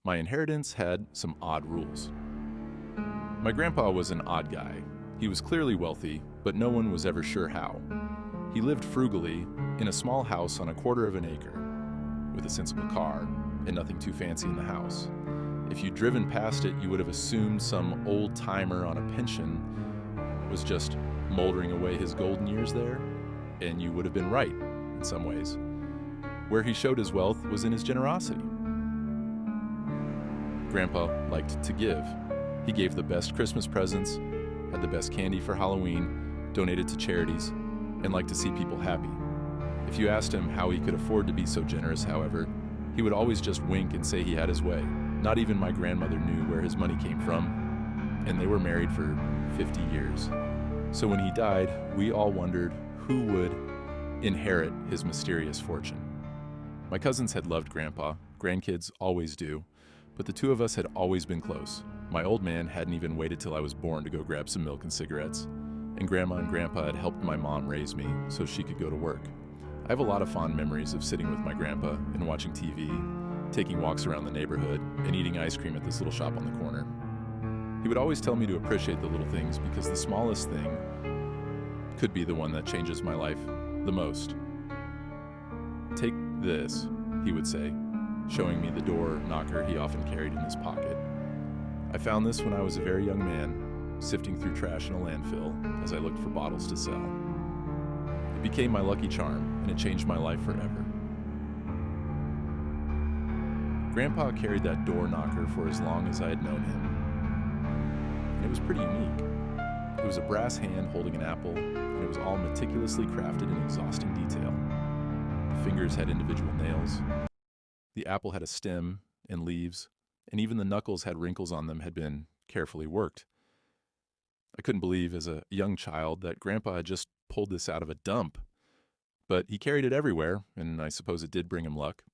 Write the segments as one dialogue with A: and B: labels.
A: My inheritance had some odd rules. My grandpa was an odd guy. He was clearly wealthy, but no one was ever sure how. He lived frugally in a small house on a quarter of an acre, with a sensible car and nothing too fancy in the house. If you'd driven past it, you would have assumed some old-timer on a pension was just moldering away his golden years there, and you would have been right in some ways. Where he showed his wealth was in his generosity. Grandpa liked to give. He gave the best Christmas presents, had the best candy for Halloween, donated to charities, and liked to see people happy. If you asked him how he could afford to be so generous, however, he would always just wink and say he had his way. Not even my grandmother knew where his money came from, and they were married for 50 years. So when he died, we all wondered who would inherit his mysterious fortune. My cousins had loved Grandpa, grandkids always do, but the two of us had always been close. My old man hadn't even waited till I was born to go grab some milk and cigarettes, and Grandma and Grandpa had helped my mom raise me so she could go to work. I have a lot of fond memories of sitting with my grandpa and watching TV, taking walks around the neighborhood, and eating ice cream at this little shop on the corner. He would always tell me to appreciate the little things because the smallest thing could be the one that changes my life the most. "Take this," he would say, showing me the door knocker he often carried in his pocket. I found this when I was a very young man, sifting through trash in a landfill as I looked for bottles to sell. It became my lucky charm, and it changed my life forever. Grandpa carried that door knocker for as long as I had known him, and it was pretty unique. It was a brass hand holding an apple, and it was all meticulously crafted in exhausting detail. The fingers had individual nails. The apple had a stem and leaves, and even the knuckles had wrinkles on them had been carefully worked. I couldn't believe as a young child that Grandpa had just pulled this out of a dump, but he carried it everywhere, and I suppose it did bring him luck.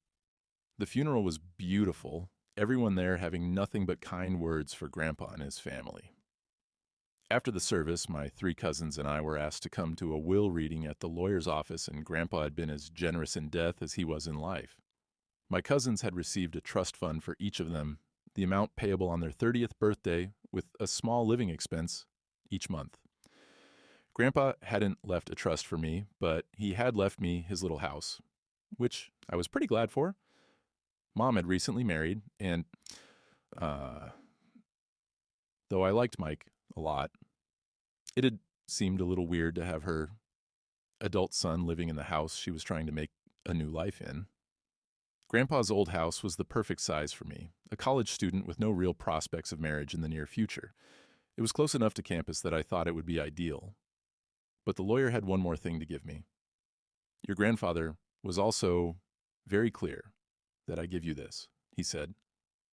A: The funeral was beautiful, everyone there having nothing but kind words for Grandpa and his family. After the service, my three cousins and I were asked to come to a will reading at the lawyer's office, and Grandpa had been as generous in death as he was in life. My cousins had received a trust fund for each of them, the amount payable on their 30th birthday with a small living expense each month. Grandpa hadn't left a trust for me, but he had left me his little house, which I was pretty glad for. Mom had recently married, and though I liked Mike a lot, it had seemed a little weird to have her adult son living in the house she was trying to make a new life in. Grandpa's old house was the perfect size for me, a college student with no real prospects of marriage in the near future. It was close enough to campus that I thought it would be ideal. But the lawyer had one more thing to give me. "Your grandfather was also very clear that I give you this," he said,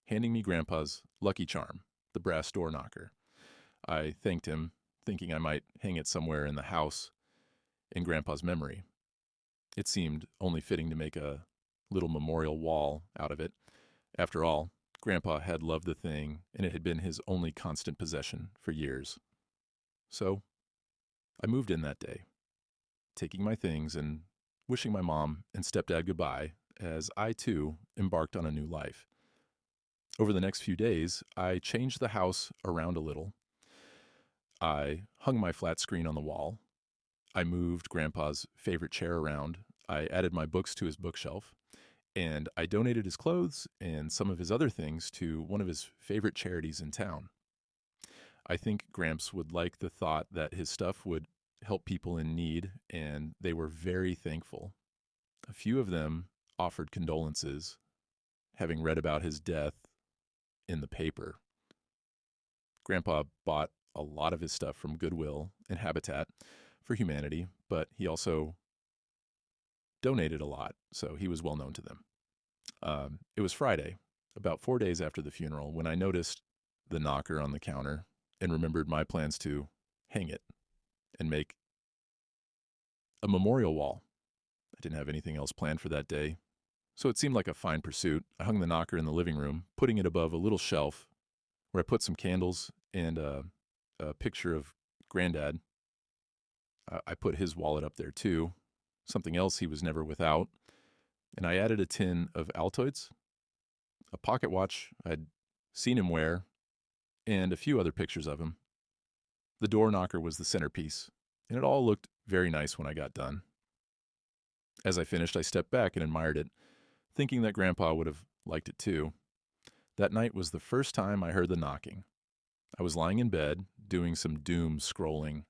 A: handing me Grandpa's lucky charm, the brass door knocker. I thanked him, thinking I might hang it somewhere in the house in Grandpa's memory. It seemed only fitting to make a little memorial wall out of it. After all, Grandpa had loved the thing, and it had been his only constant possession for years. So I moved in that day, taking my things and wishing my mom and stepdad goodbye as I, too, embarked on a new life. Over the next few days, I changed the house around a little. I hung my flat screen on the wall. I moved Grandpa's favorite chair around. I added my books to his bookshelf. And I donated his clothes and some of his other things to one of his favorite charities in town. I think Gramps would like the thought that his stuff would help people in need, and they were very thankful. A few of them offered condolences, having read about his death in the paper. Grandpa bought a lot of his stuff from Goodwill and Habitat for Humanity, but he also donated a lot, so he was well known to them. It was Friday, about 4 days after the funeral, when I noticed the knocker on the counter and remembered my plans to hang it and make a memorial wall. I didn't have anything else planned for that day, so it seemed like a fine pursuit. I hung the knocker in the living room, putting it above a little shelf where I put some candles and a picture of Granddad. I put his wallet up there too, something else he was never without, and I added a tin of Altoids. a pocket watch I'd seen him wear, and a few other pictures of him. The door knocker was the centerpiece, and it all looked very nice when I got done. As I finished, I stepped back and admired it, thinking that Grandpa would have liked it too. That night was the first time I heard the knocking. I was lying in bed, doing some doom scrolling,